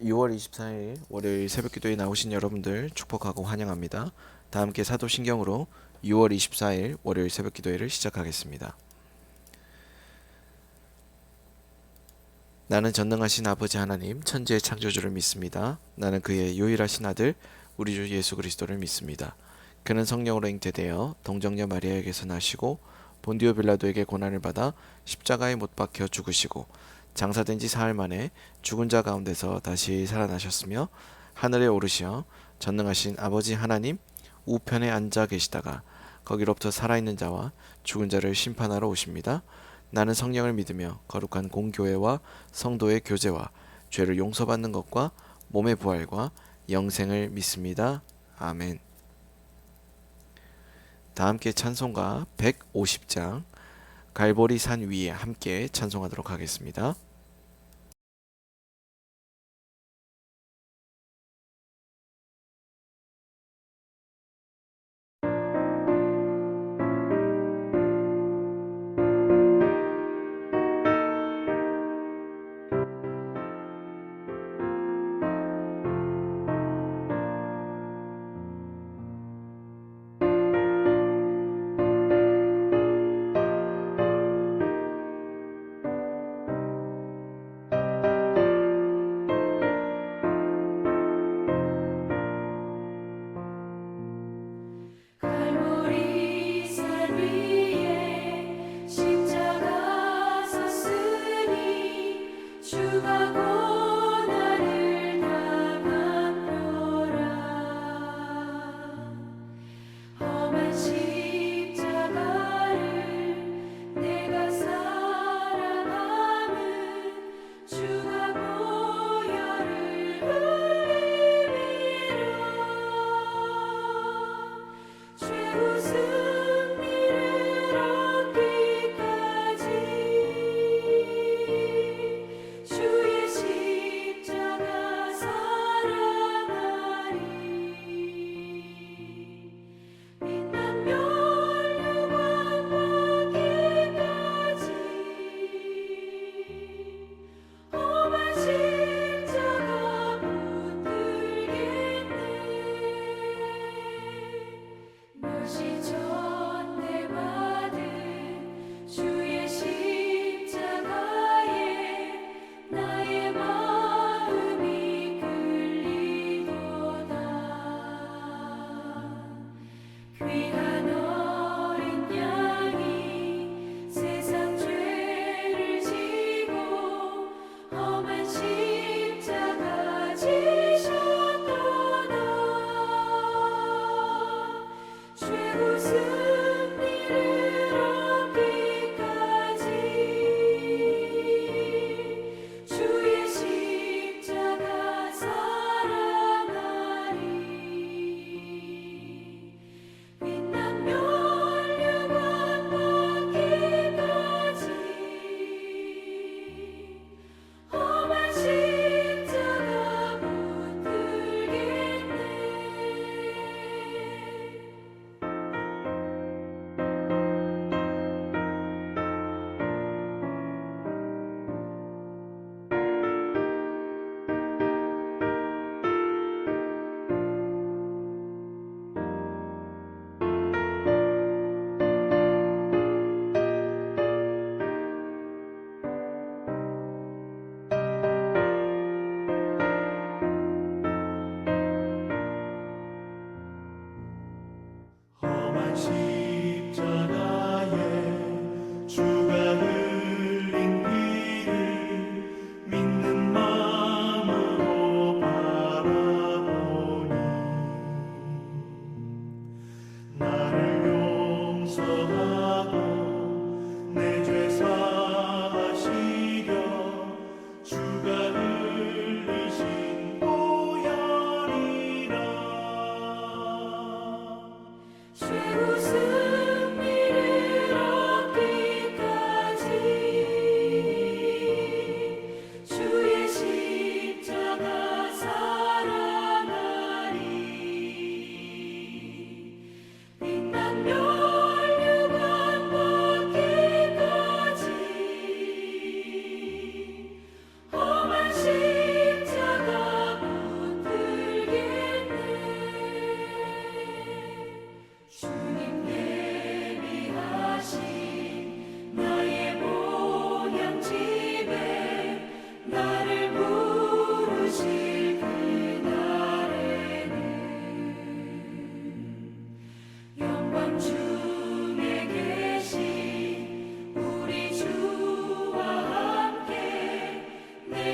6월 24일 월요일 새벽기도에 나오신 여러분들 축복하고 환영합니다. 다 함께 사도신경으로 6월 24일 월요일 새벽기도회를 시작하겠습니다. 나는 전능하신 아버지 하나님 천지의 창조주를 믿습니다. 나는 그의 유일하신 아들 우리 주 예수 그리스도를 믿습니다. 그는 성령으로 잉태되어 동정녀 마리아에게서 나시고 본디오 빌라도에게 고난을 받아 십자가에 못 박혀 죽으시고 장사된 지 사흘 만에 죽은 자 가운데서 다시 살아나셨으며 하늘에 오르시어 전능하신 아버지 하나님 우편에 앉아 계시다가 거기로부터 살아있는 자와 죽은 자를 심판하러 오십니다. 나는 성령을 믿으며 거룩한 공교회와 성도의 교제와 죄를 용서받는 것과 몸의 부활과 영생을 믿습니다. 아멘. 다 함께 찬송가 150장 갈보리 산 위에 함께 찬송하도록 하겠습니다. 갈보리 산 위에 십자가 섰으니 주가 고난을 당함표라. 험한 십자가를 내가 사랑함은 주가 보혈을 흘림이라. 죄우 승리를 얻기까지 주의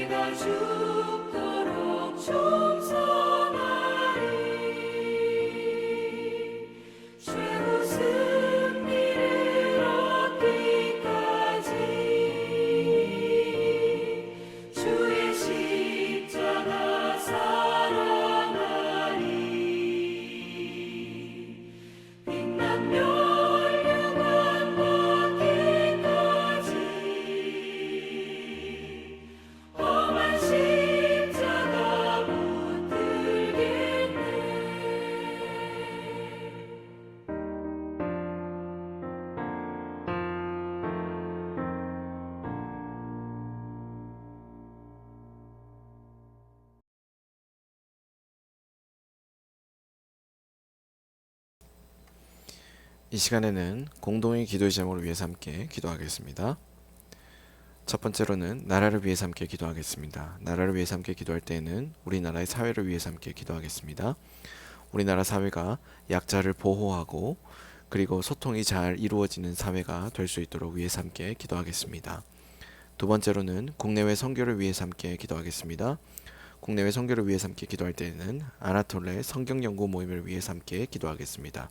내가 죽도록 충성하리. 최우승리를 얻기까지 주의 십자가 사랑하리. 빛나며 멸류관 받기까지 험한 십자가 붙들겠네. 이 시간에는 공동의 기도의 제목을 위해서 함께 기도하겠습니다. 첫 번째로는 나라를 위해서 함께 기도하겠습니다. 나라를 위해서 함께 기도할 때에는 우리나라의 사회를 위해서 함께 기도하겠습니다. 우리나라 사회가 약자를 보호하고 그리고 소통이 잘 이루어지는 사회가 될 수 있도록 위해서 함께 기도하겠습니다. 두 번째로는 국내외 선교를 위해서 함께 기도하겠습니다. 국내외 선교를 위해서 함께 기도할 때에는 아나톨레 성경연구 모임을 위해서 함께 기도하겠습니다.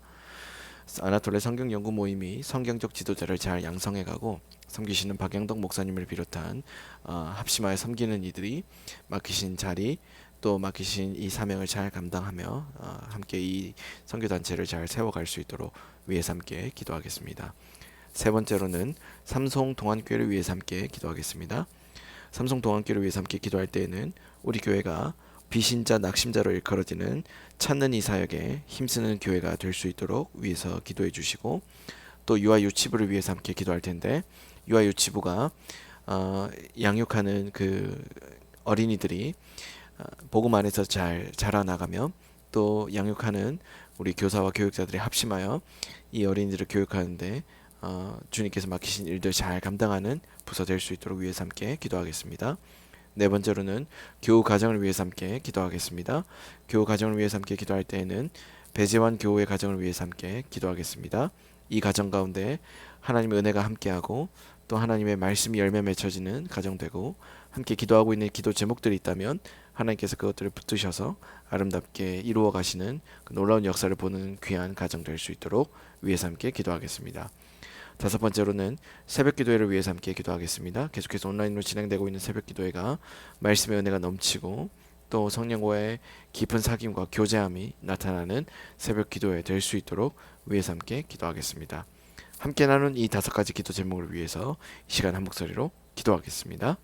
아나톨레 성경연구 모임이 성경적 지도자를 잘 양성해가고 섬기시는 박영덕 목사님을 비롯한 합심하여 섬기는 이들이 맡기신 자리 또 맡기신 이 사명을 잘 감당하며 함께 이 선교단체를 잘 세워갈 수 있도록 위해서 함께 기도하겠습니다. 세 번째로는 삼송 동안교회를 위해서 함께 기도하겠습니다. 삼송 동안교회를 위해서 함께 기도할 때에는 우리 교회가 비신자 낙심자로 일컬어지는 찾는 이 사역에 힘쓰는 교회가 될 수 있도록 위해서 기도해 주시고 또 유아 유치부를 위해서 함께 기도할 텐데 유아 유치부가 양육하는 그 어린이들이 복음 안에서 잘 자라나가며 또 양육하는 우리 교사와 교육자들이 합심하여 이 어린이들을 교육하는데 주님께서 맡기신 일들 잘 감당하는 부서 될 수 있도록 위해서 함께 기도하겠습니다. 네 번째로는 교우 가정을 위해서 함께 기도하겠습니다. 교우 가정을 위해서 함께 기도할 때에는 배재환 교우의 가정을 위해서 함께 기도하겠습니다. 이 가정 가운데 하나님의 은혜가 함께하고 또 하나님의 말씀이 열매 맺혀지는 가정 되고 함께 기도하고 있는 기도 제목들이 있다면 하나님께서 그것들을 붙드셔서 아름답게 이루어 가시는 그 놀라운 역사를 보는 귀한 가정 될 수 있도록 위해서 함께 기도하겠습니다. 다섯 번째로는 새벽 기도회를 위해서 함께 기도하겠습니다. 계속해서 온라인으로 진행되고 있는 새벽 기도회가 말씀의 은혜가 넘치고 또 성령과의 깊은 사귐과 교제함이 나타나는 새벽 기도회 될 수 있도록 위해서 함께 기도하겠습니다. 함께 나눈 이 다섯 가지 기도 제목을 위해서 이 시간 한 목소리로 기도하겠습니다.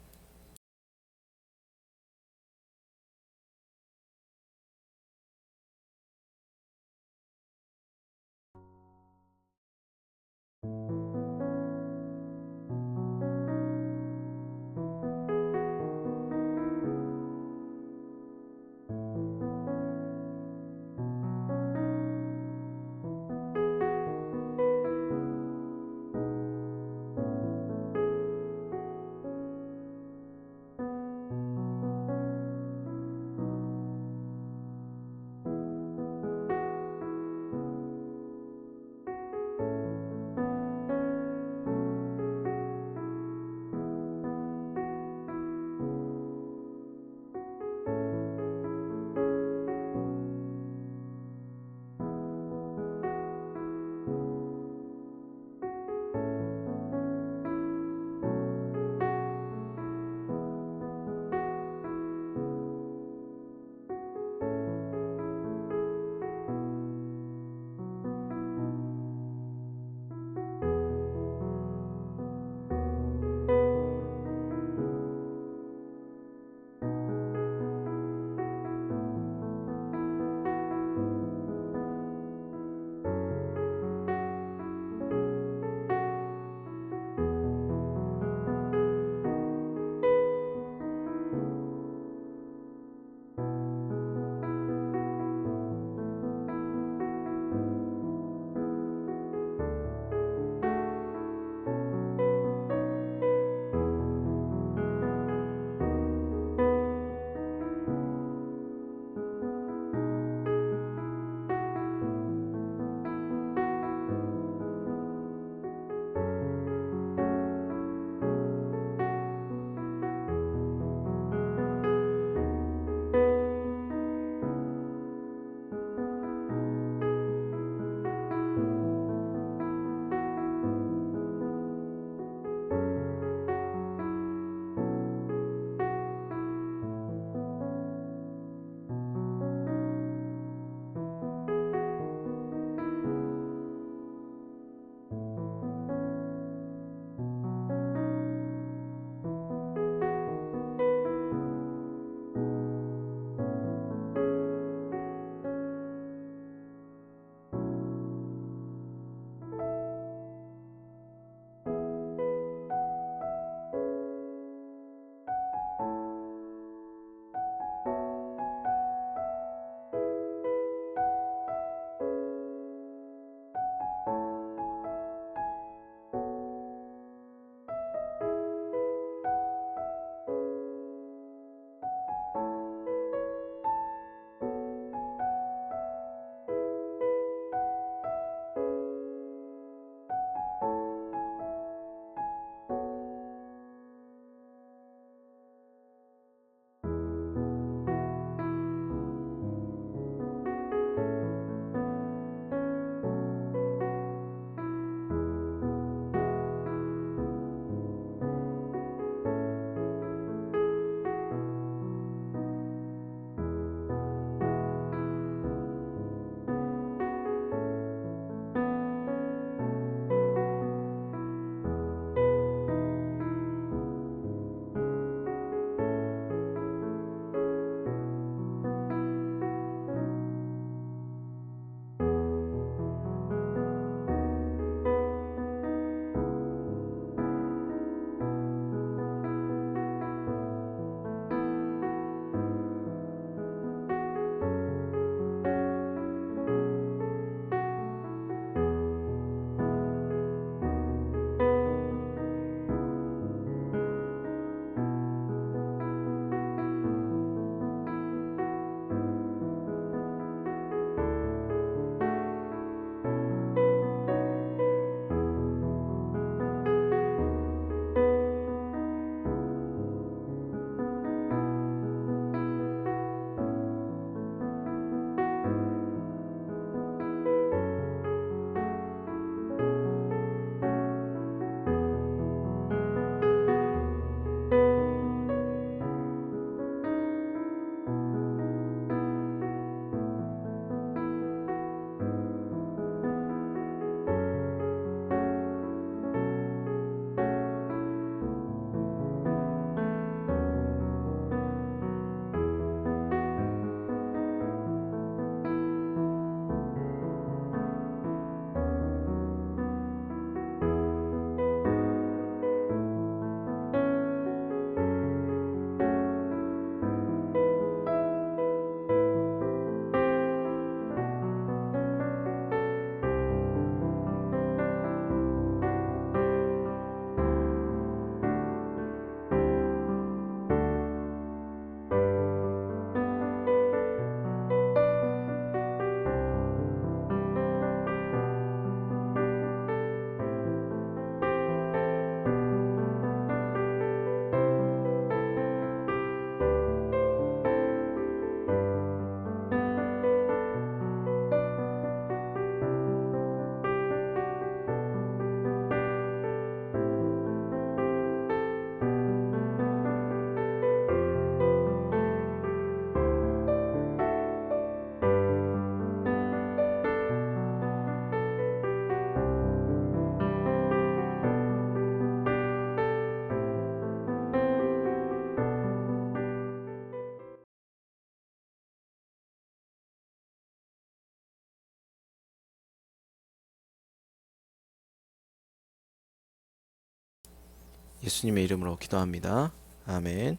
예수님의 이름으로 기도합니다. 아멘.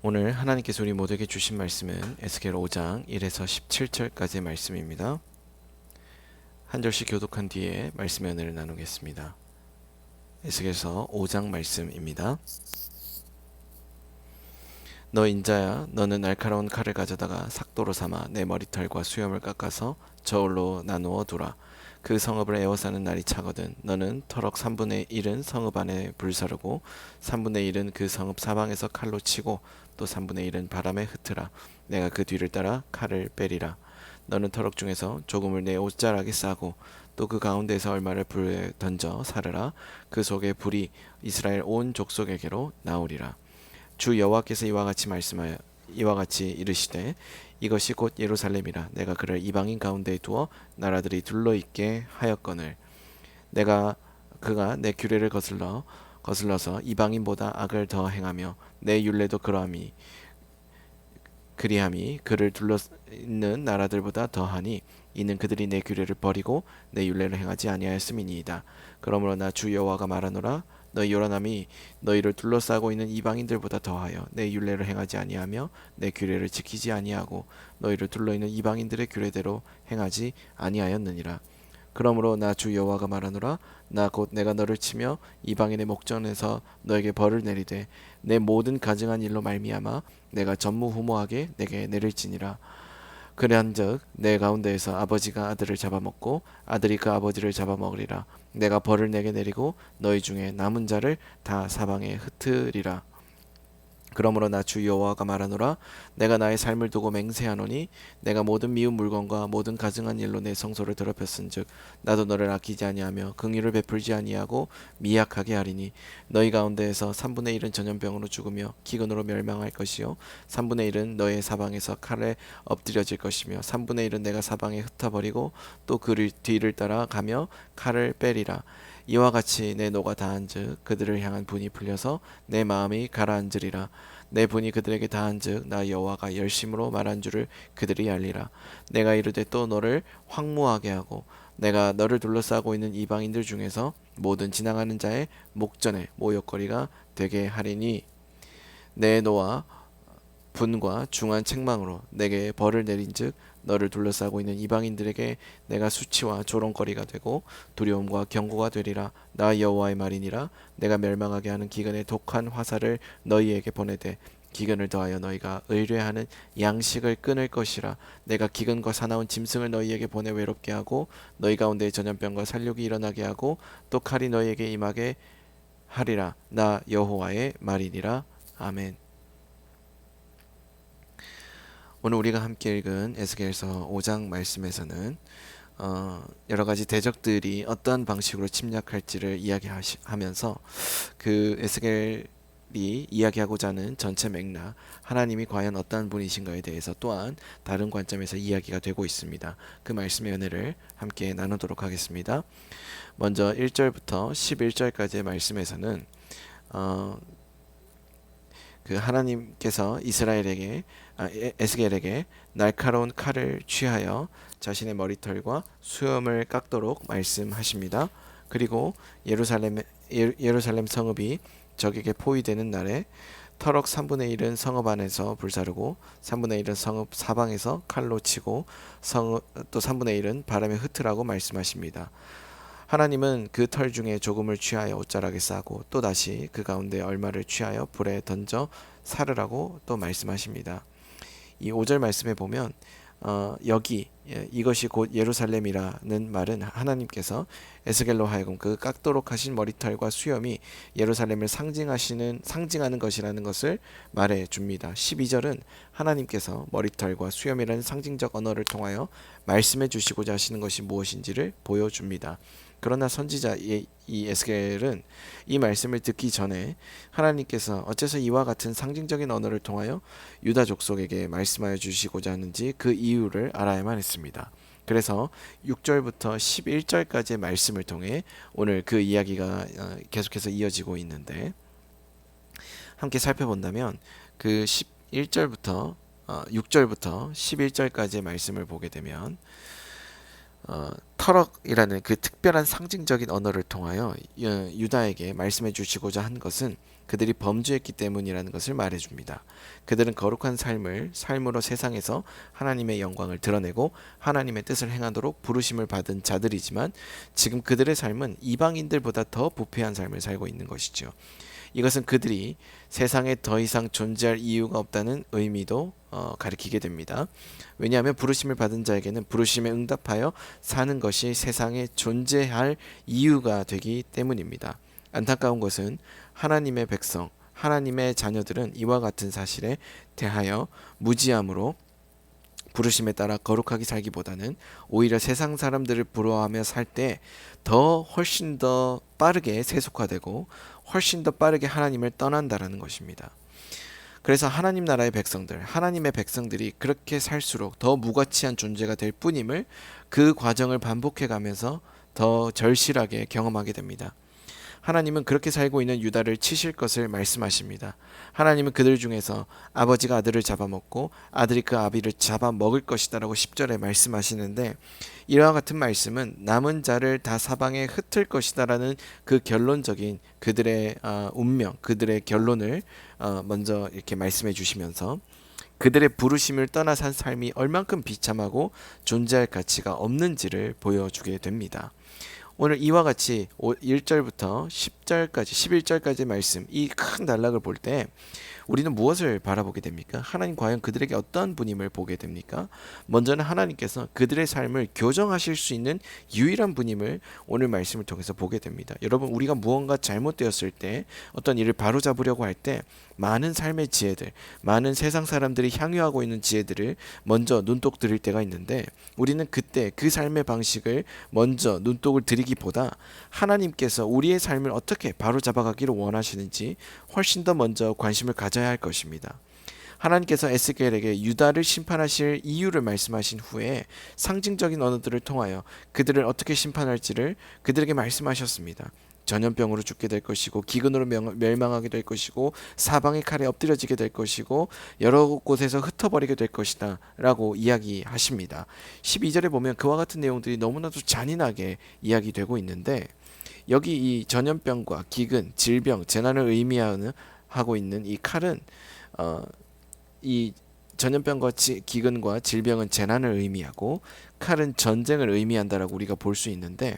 오늘 하나님께서 우리 모두에게 주신 말씀은 에스겔 5장 1에서 17절까지의 말씀입니다. 한 절씩 교독한 뒤에 말씀의 은혜를 나누겠습니다. 에스겔서 5장 말씀입니다. 너 인자야, 너는 날카로운 칼을 가져다가 삭도로 삼아 내 머리털과 수염을 깎아서 저울로 나누어 두라. 그 성읍을 에워싸는 날이 차거든. 너는 터럭 3분의 1은 성읍 안에 불사르고 3분의 1은 그 성읍 사방에서 칼로 치고 또 3분의 1은 바람에 흩으라. 내가 그 뒤를 따라 칼을 빼리라. 너는 터럭 중에서 조금을 내 옷자락에 싸고 또 그 가운데에서 얼마를 불에 던져 사르라. 그 속에 불이 이스라엘 온 족속에게로 나오리라. 주 여호와께서 이와 같이 이르시되 이것이 곧 예루살렘이라. 내가 그를 이방인 가운데에 두어 나라들이 둘러 있게 하였거늘 그가 내 규례를 거슬러서 이방인보다 악을 더 행하며 내 율례도 그리함이 그를 둘러 있는 나라들보다 더하니 이는 그들이 내 규례를 버리고 내 율례를 행하지 아니하였음이니이다. 그러므로 나 주 여호와가 말하노라. 너희 요란함이 너희를 둘러싸고 있는 이방인들보다 더하여 내 율례를 행하지 아니하며 내 규례를 지키지 아니하고 너희를 둘러 있는 이방인들의 규례대로 행하지 아니하였느니라. 그러므로 나 주 여호와가 말하노라. 나 곧 내가 너를 치며 이방인의 목전에서 너에게 벌을 내리되 내 모든 가증한 일로 말미암아 내가 전무후무하게 내게 내릴지니라. 그래한즉 내 가운데에서 아버지가 아들을 잡아먹고 아들이 그 아버지를 잡아먹으리라. 내가 벌을 내게 내리고 너희 중에 남은 자를 다 사방에 흩으리라. 그러므로 나 주 여호와가 말하노라. 내가 나의 삶을 두고 맹세하노니 내가 모든 미운 물건과 모든 가증한 일로 내 성소를 더럽혔은즉 나도 너를 아끼지 아니하며 긍휼을 베풀지 아니하고 미약하게 하리니 너희 가운데에서 3분의 1은 전염병으로 죽으며 기근으로 멸망할 것이요 3분의 1은 너의 사방에서 칼에 엎드려질 것이며 3분의 1은 내가 사방에 흩어버리고 또 그 뒤를 따라 가며 칼을 빼리라. 이와 같이 내 노가 다한즉 그들을 향한 분이 풀려서 내 마음이 가라앉으리라. 내 분이 그들에게 다한즉 나 여호와가 열심으로 말한 줄을 그들이 알리라. 내가 이르되 또 너를 황무하게 하고 내가 너를 둘러싸고 있는 이방인들 중에서 모든 지나가는 자의 목전에 모욕거리가 되게 하리니 내 노와 분과 중한 책망으로 내게 벌을 내린즉 너를 둘러싸고 있는 이방인들에게 내가 수치와 조롱거리가 되고 두려움과 경고가 되리라. 나 여호와의 말이니라. 내가 멸망하게 하는 기근의 독한 화살을 너희에게 보내되 기근을 더하여 너희가 의뢰하는 양식을 끊을 것이라. 내가 기근과 사나운 짐승을 너희에게 보내 외롭게 하고 너희 가운데 전염병과 살육이 일어나게 하고 또 칼이 너희에게 임하게 하리라. 나 여호와의 말이니라. 아멘. 오늘 우리가 함께 읽은 에스겔서 5장 말씀에서는 여러 가지 대적들이 어떠한 방식으로 침략할지를 이야기하면서 그 에스겔이 이야기하고자 하는 전체 맥락, 하나님이 과연 어떠한 분이신가에 대해서 또한 다른 관점에서 이야기가 되고 있습니다. 그 말씀의 은혜를 함께 나누도록 하겠습니다. 먼저 1절부터 11절까지의 말씀에서는 그 하나님께서 에스겔에게 날카로운 칼을 취하여 자신의 머리털과 수염을 깎도록 말씀하십니다. 그리고 예루살렘 성읍이 적에게 포위되는 날에 터럭 3분의 1은 성읍 안에서 불사르고 3분의 1은 성읍 사방에서 칼로 치고 또 3분의 1은 바람에 흩으라고 말씀하십니다. 하나님은 그 털 중에 조금을 취하여 옷자락에 싸고 또 다시 그 가운데 얼마를 취하여 불에 던져 사르라고 또 말씀하십니다. 이 5절 말씀에 보면 이것이 곧 예루살렘이라는 말은 하나님께서 에스겔로 하여금 그 깎도록 하신 머리털과 수염이 예루살렘을 상징하는 것이라는 것을 말해 줍니다. 12절은 하나님께서 머리털과 수염이라는 상징적 언어를 통하여 말씀해 주시고자 하시는 것이 무엇인지를 보여줍니다. 그러나 선지자 이 에스겔은 이 말씀을 듣기 전에 하나님께서 어째서 이와 같은 상징적인 언어를 통하여 유다 족속에게 말씀하여 주시고자 하는지 그 이유를 알아야만 했습니다. 그래서 6절부터 11절까지의 말씀을 통해 오늘 그 이야기가 계속해서 이어지고 있는데, 함께 살펴본다면 그 6절부터 11절까지의 말씀을 보게 되면 터럭이라는 그 특별한 상징적인 언어를 통하여 유다에게 말씀해 주시고자 한 것은 그들이 범죄했기 때문이라는 것을 말해줍니다. 그들은 거룩한 삶으로 세상에서 하나님의 영광을 드러내고 하나님의 뜻을 행하도록 부르심을 받은 자들이지만 지금 그들의 삶은 이방인들보다 더 부패한 삶을 살고 있는 것이죠. 이것은 그들이 세상에 더 이상 존재할 이유가 없다는 의미도 가리키게 됩니다. 왜냐하면 부르심을 받은 자에게는 부르심에 응답하여 사는 것이 세상에 존재할 이유가 되기 때문입니다. 안타까운 것은 하나님의 백성, 하나님의 자녀들은 이와 같은 사실에 대하여 무지함으로 부르심에 따라 거룩하게 살기보다는 오히려 세상 사람들을 부러워하며 살 때 훨씬 더 빠르게 세속화되고 훨씬 더 빠르게 하나님을 떠난다라는 것입니다. 그래서 하나님 나라의 백성들, 하나님의 백성들이 그렇게 살수록 더 무가치한 존재가 될 뿐임을 그 과정을 반복해 가면서 더 절실하게 경험하게 됩니다. 하나님은 그렇게 살고 있는 유다를 치실 것을 말씀하십니다. 하나님은 그들 중에서 아버지가 아들을 잡아먹고 아들이 그 아비를 잡아먹을 것이다라고 10절에 말씀하시는데, 이와 같은 말씀은 남은 자를 다 사방에 흩을 것이다라는 그 결론적인 그들의 운명, 그들의 결론을 먼저 이렇게 말씀해 주시면서 그들의 부르심을 떠나 산 삶이 얼만큼 비참하고 존재할 가치가 없는지를 보여주게 됩니다. 오늘 이와 같이 1절부터 10절까지 11절까지의 말씀, 이 큰 단락을 볼 때 우리는 무엇을 바라보게 됩니까? 하나님 과연 그들에게 어떤 분임을 보게 됩니까? 먼저는 하나님께서 그들의 삶을 교정하실 수 있는 유일한 분임을 오늘 말씀을 통해서 보게 됩니다. 여러분, 우리가 무언가 잘못되었을 때, 어떤 일을 바로잡으려고 할 때 많은 삶의 지혜들, 많은 세상 사람들이 향유하고 있는 지혜들을 먼저 눈독 들일 때가 있는데, 우리는 그때 그 삶의 방식을 먼저 눈독을 들이기보다 하나님께서 우리의 삶을 어떻게 바로잡아가기를 원하시는지 훨씬 더 먼저 관심을 가져야 할 것입니다. 하나님께서 에스겔에게 유다를 심판하실 이유를 말씀하신 후에 상징적인 언어들을 통하여 그들을 어떻게 심판할지를 그들에게 말씀하셨습니다. 전염병으로 죽게 될 것이고, 기근으로 멸망하게 될 것이고, 사방의 칼에 엎드려지게 될 것이고, 여러 곳에서 흩어버리게 될 것이다 라고 이야기하십니다. 12절에 보면 그와 같은 내용들이 너무나도 잔인하게 이야기되고 있는데, 여기 이 전염병과 기근, 질병, 재난을 의미하고 있는 이 칼은 이 전염병과 기근과 질병은 재난을 의미하고 칼은 전쟁을 의미한다라고 우리가 볼 수 있는데,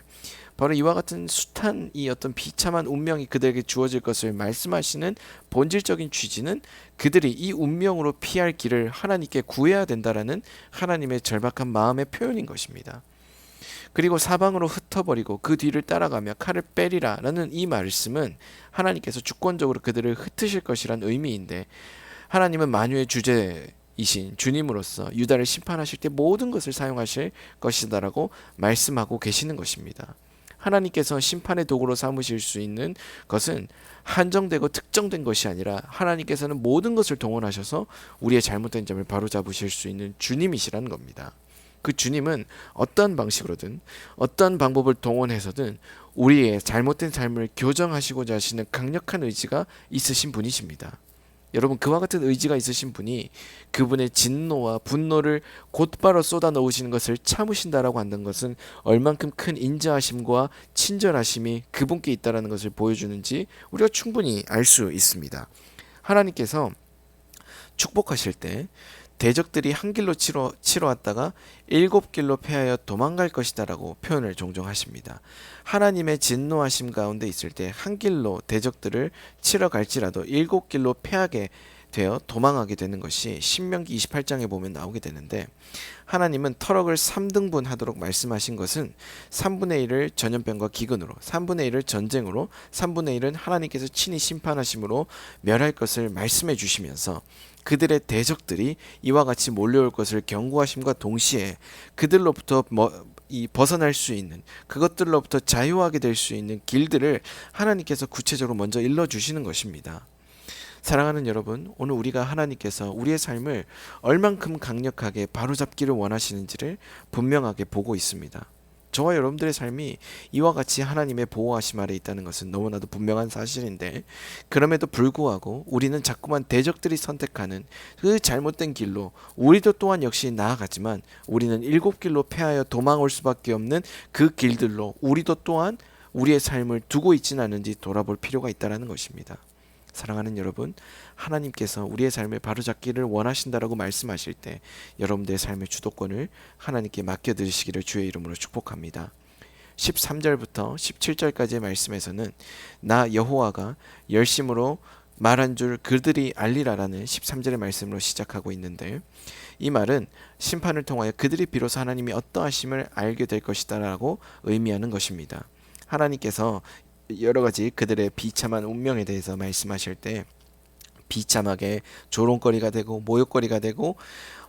바로 이와 같은 숱한 이 어떤 비참한 운명이 그들에게 주어질 것을 말씀하시는 본질적인 취지는 그들이 이 운명으로 피할 길을 하나님께 구해야 된다라는 하나님의 절박한 마음의 표현인 것입니다. 그리고 사방으로 흩어버리고 그 뒤를 따라가며 칼을 빼리라 라는 이 말씀은 하나님께서 주권적으로 그들을 흩으실 것이란 의미인데, 하나님은 만유의 주제이신 주님으로서 유다를 심판하실 때 모든 것을 사용하실 것이다라고 말씀하고 계시는 것입니다. 하나님께서 심판의 도구로 삼으실 수 있는 것은 한정되고 특정된 것이 아니라 하나님께서는 모든 것을 동원하셔서 우리의 잘못된 점을 바로잡으실 수 있는 주님이시라는 겁니다. 그 주님은 어떤 방식으로든 어떤 방법을 동원해서든 우리의 잘못된 삶을 교정하시고자 하시는 강력한 의지가 있으신 분이십니다. 여러분, 그와 같은 의지가 있으신 분이 그분의 진노와 분노를 곧바로 쏟아 넣으시는 것을 참으신다라고 한다는 것은 얼만큼 큰 인자하심과 친절하심이 그분께 있다라는 것을 보여주는지 우리가 충분히 알 수 있습니다. 하나님께서 축복하실 때 대적들이 한 길로 치러왔다가 7길로 패하여 도망갈 것이다 라고 표현을 종종 하십니다. 하나님의 진노하심 가운데 있을 때 한 길로 대적들을 치러 갈지라도 7길로 패하게 되어 도망하게 되는 것이 신명기 28장에 보면 나오게 되는데, 하나님은 터럭을 3등분 하도록 말씀하신 것은 3분의 1을 전염병과 기근으로, 3분의 1을 전쟁으로, 3분의 1은 하나님께서 친히 심판하심으로 멸할 것을 말씀해 주시면서 그들의 대적들이 이와 같이 몰려올 것을 경고하심과 동시에 그들로부터 벗어날 수 있는, 그것들로부터 자유하게 될 수 있는 길들을 하나님께서 구체적으로 먼저 일러주시는 것입니다. 사랑하는 여러분, 오늘 우리가 하나님께서 우리의 삶을 얼만큼 강력하게 바로잡기를 원하시는지를 분명하게 보고 있습니다. 저와 여러분들의 삶이 이와 같이 하나님의 보호하심 아래 있다는 것은 너무나도 분명한 사실인데, 그럼에도 불구하고 우리는 자꾸만 대적들이 선택하는 그 잘못된 길로 우리도 또한 역시 나아가지만, 우리는 일곱 길로 패하여 도망올 수밖에 없는 그 길들로 우리도 또한 우리의 삶을 두고 있지는 않은지 돌아볼 필요가 있다는 것입니다. 사랑하는 여러분, 하나님께서 우리의 삶을 바로잡기를 원하신다라고 말씀하실 때 여러분들의 삶의 주도권을 하나님께 맡겨드리시기를 주의 이름으로 축복합니다. 13절부터 17절까지의 말씀에서는 나 여호와가 열심으로 말한 줄 그들이 알리라라는 13절의 말씀으로 시작하고 있는데, 이 말은 심판을 통하여 그들이 비로소 하나님이 어떠하심을 알게 될 것이다 라고 의미하는 것입니다. 하나님께서 여러 가지 그들의 비참한 운명에 대해서 말씀하실 때 비참하게 조롱거리가 되고 모욕거리가 되고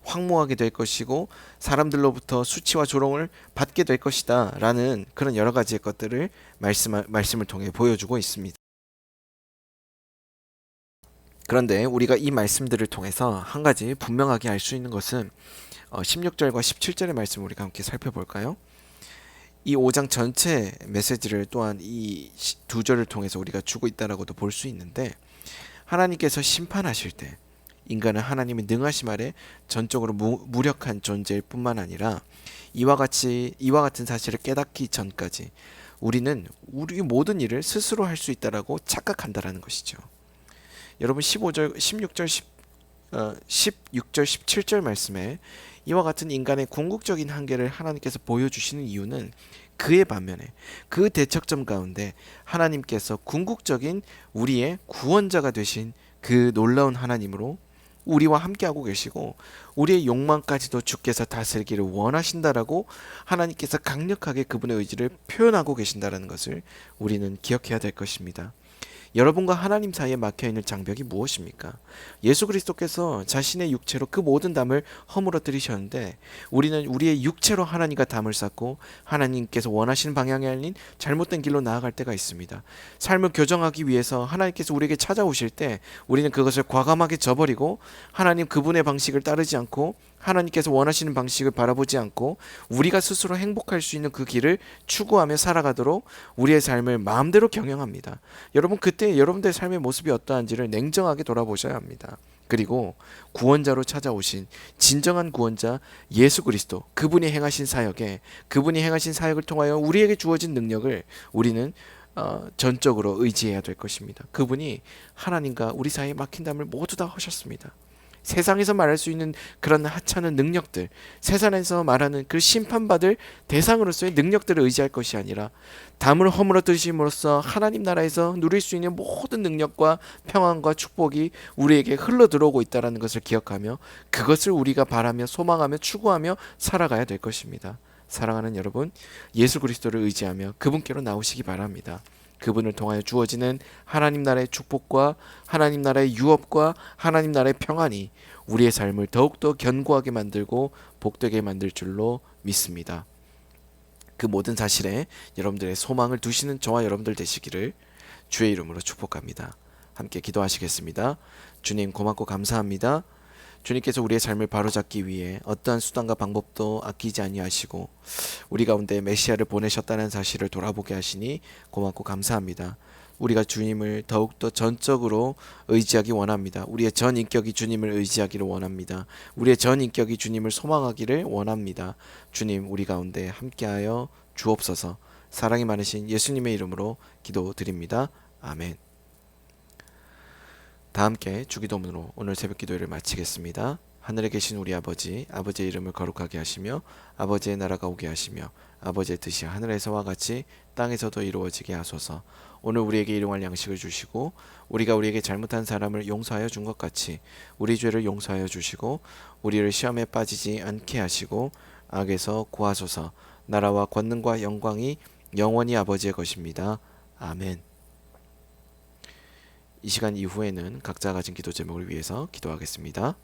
황무하게 될 것이고 사람들로부터 수치와 조롱을 받게 될 것이다 라는 그런 여러 가지의 것들을 말씀을 통해 보여주고 있습니다. 그런데 우리가 이 말씀들을 통해서 한 가지 분명하게 알 수 있는 것은 16절과 17절의 말씀을 우리가 함께 살펴볼까요? 이 5장 전체 메시지를 또한 이 두 절을 통해서 우리가 주고 있다라고도 볼 수 있는데, 하나님께서 심판하실 때 인간은 하나님의 능하심 아래 전적으로 무력한 존재일 뿐만 아니라 이와 같은 사실을 깨닫기 전까지 우리는 우리 모든 일을 스스로 할 수 있다라고 착각한다라는 것이죠. 여러분 15절, 16절, 16절, 17절 말씀에 이와 같은 인간의 궁극적인 한계를 하나님께서 보여주시는 이유는 그의 반면에 그 대척점 가운데 하나님께서 궁극적인 우리의 구원자가 되신 그 놀라운 하나님으로 우리와 함께하고 계시고 우리의 욕망까지도 주께서 다스리기를 원하신다라고 하나님께서 강력하게 그분의 의지를 표현하고 계신다는 것을 우리는 기억해야 될 것입니다. 여러분과 하나님 사이에 막혀있는 장벽이 무엇입니까? 예수 그리스도께서 자신의 육체로 그 모든 담을 허물어뜨리셨는데, 우리는 우리의 육체로 하나님과 담을 쌓고 하나님께서 원하시는 방향이 아닌 잘못된 길로 나아갈 때가 있습니다. 삶을 교정하기 위해서 하나님께서 우리에게 찾아오실 때 우리는 그것을 과감하게 저버리고 하나님 그분의 방식을 따르지 않고 하나님께서 원하시는 방식을 바라보지 않고 우리가 스스로 행복할 수 있는 그 길을 추구하며 살아가도록 우리의 삶을 마음대로 경영합니다. 여러분, 그때 여러분들의 삶의 모습이 어떠한지를 냉정하게 돌아보셔야 합니다. 그리고 구원자로 찾아오신 진정한 구원자 예수 그리스도, 그분이 행하신 사역을 통하여 우리에게 주어진 능력을 우리는 전적으로 의지해야 될 것입니다. 그분이 하나님과 우리 사이에 막힌 담을 모두 다 하셨습니다. 세상에서 말할 수 있는 그런 하찮은 능력들, 세상에서 말하는 그 심판받을 대상으로서의 능력들을 의지할 것이 아니라 담을 허물어뜨리심으로써 하나님 나라에서 누릴 수 있는 모든 능력과 평안과 축복이 우리에게 흘러들어오고 있다는 것을 기억하며 그것을 우리가 바라며 소망하며 추구하며 살아가야 될 것입니다. 사랑하는 여러분, 예수 그리스도를 의지하며 그분께로 나오시기 바랍니다. 그분을 통하여 주어지는 하나님 나라의 축복과 하나님 나라의 유업과 하나님 나라의 평안이 우리의 삶을 더욱더 견고하게 만들고 복되게 만들 줄로 믿습니다. 그 모든 사실에 여러분들의 소망을 두시는 저와 여러분들 되시기를 주의 이름으로 축복합니다. 함께 기도하시겠습니다. 주님, 고맙고 감사합니다. 주님께서 우리의 삶을 바로잡기 위해 어떠한 수단과 방법도 아끼지 아니하시고 우리 가운데 메시아를 보내셨다는 사실을 돌아보게 하시니 고맙고 감사합니다. 우리가 주님을 더욱더 전적으로 의지하기 원합니다. 우리의 전 인격이 주님을 의지하기를 원합니다. 우리의 전 인격이 주님을 소망하기를 원합니다. 주님, 우리 가운데 함께하여 주옵소서. 사랑이 많으신 예수님의 이름으로 기도드립니다. 아멘. 다 함께 주기도문으로 오늘 새벽 기도회를 마치겠습니다. 하늘에 계신 우리 아버지, 아버지의 이름을 거룩하게 하시며 아버지의 나라가 오게 하시며 아버지의 뜻이 하늘에서와 같이 땅에서도 이루어지게 하소서. 오늘 우리에게 일용할 양식을 주시고 우리가 우리에게 잘못한 사람을 용서하여 준 것 같이 우리 죄를 용서하여 주시고 우리를 시험에 빠지지 않게 하시고 악에서 구하소서. 나라와 권능과 영광이 영원히 아버지의 것입니다. 아멘. 이 시간 이후에는 각자 가진 기도 제목을 위해서 기도하겠습니다.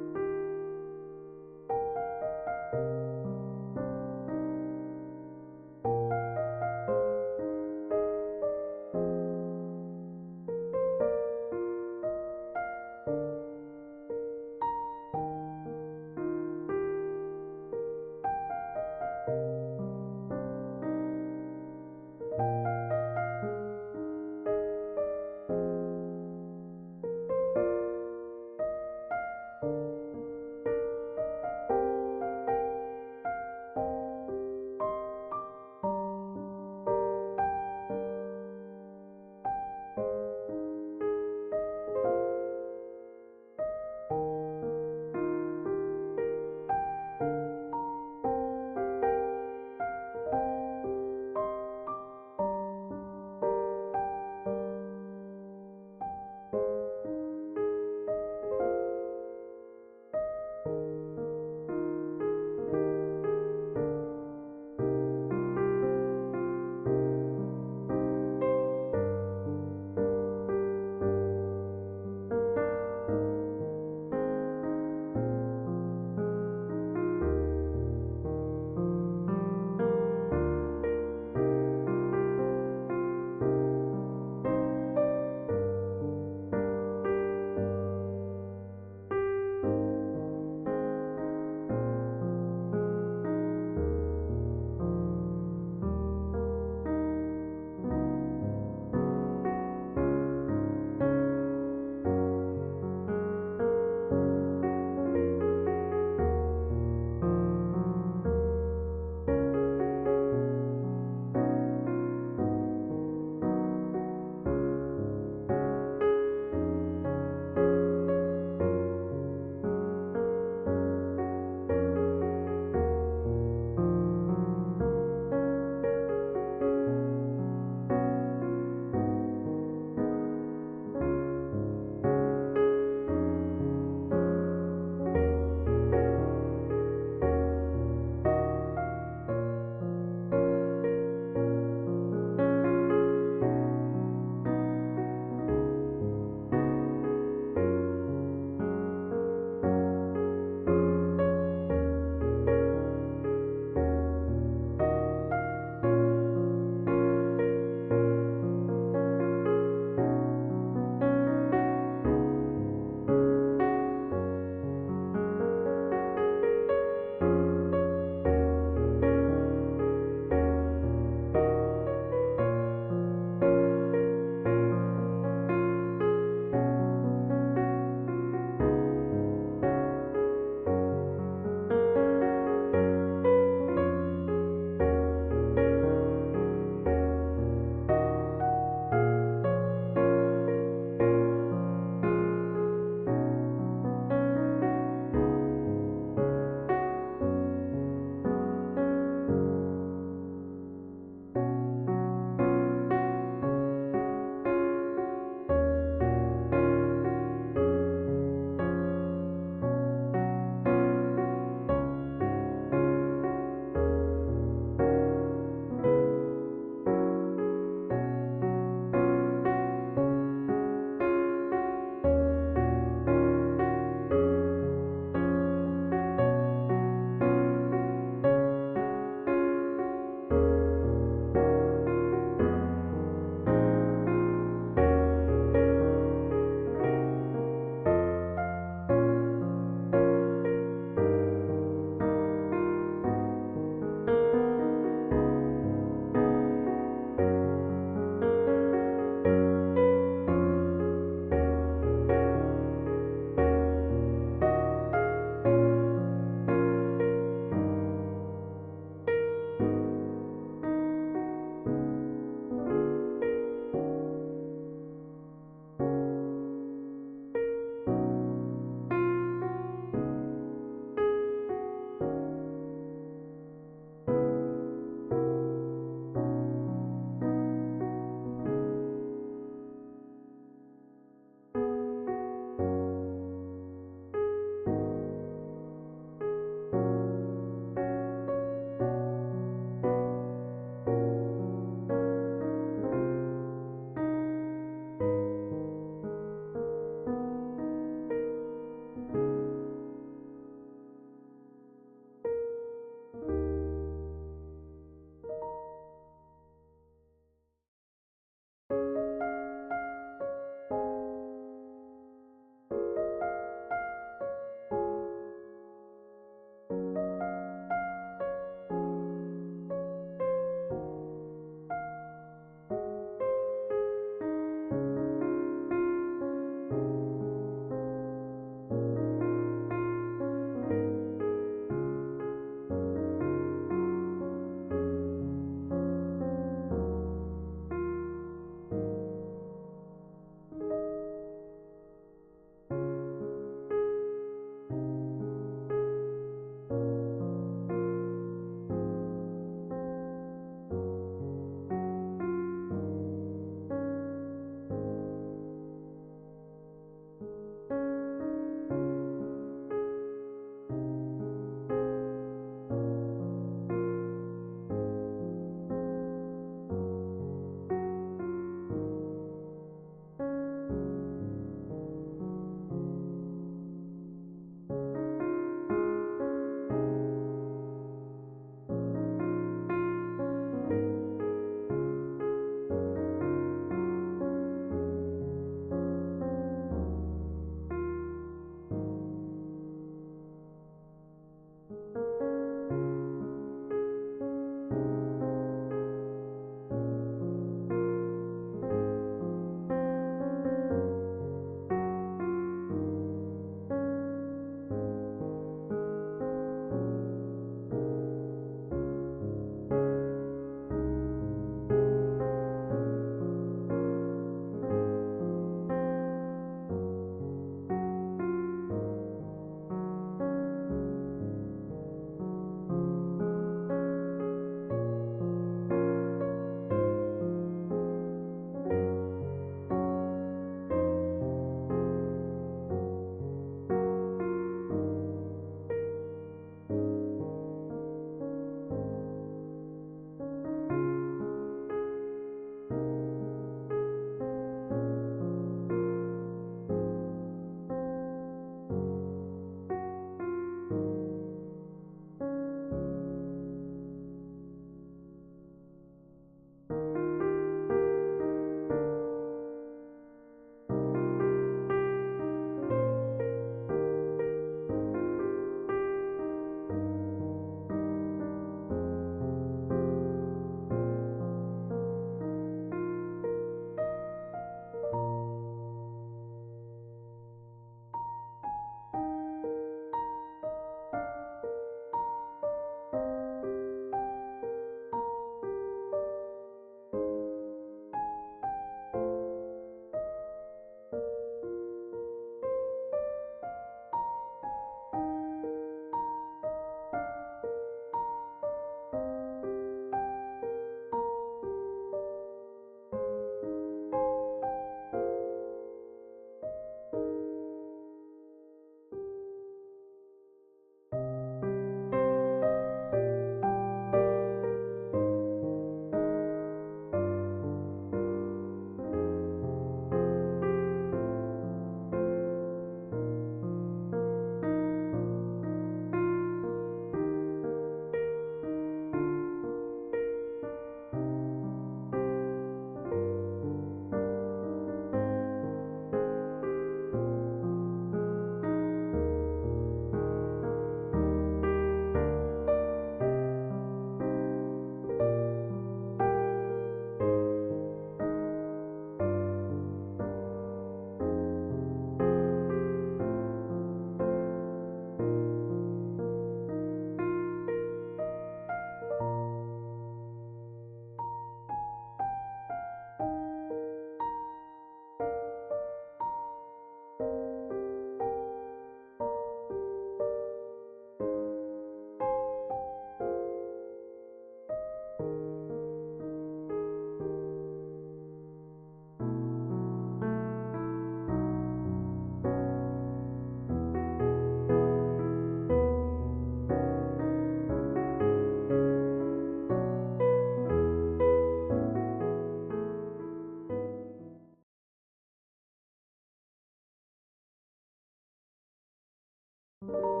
주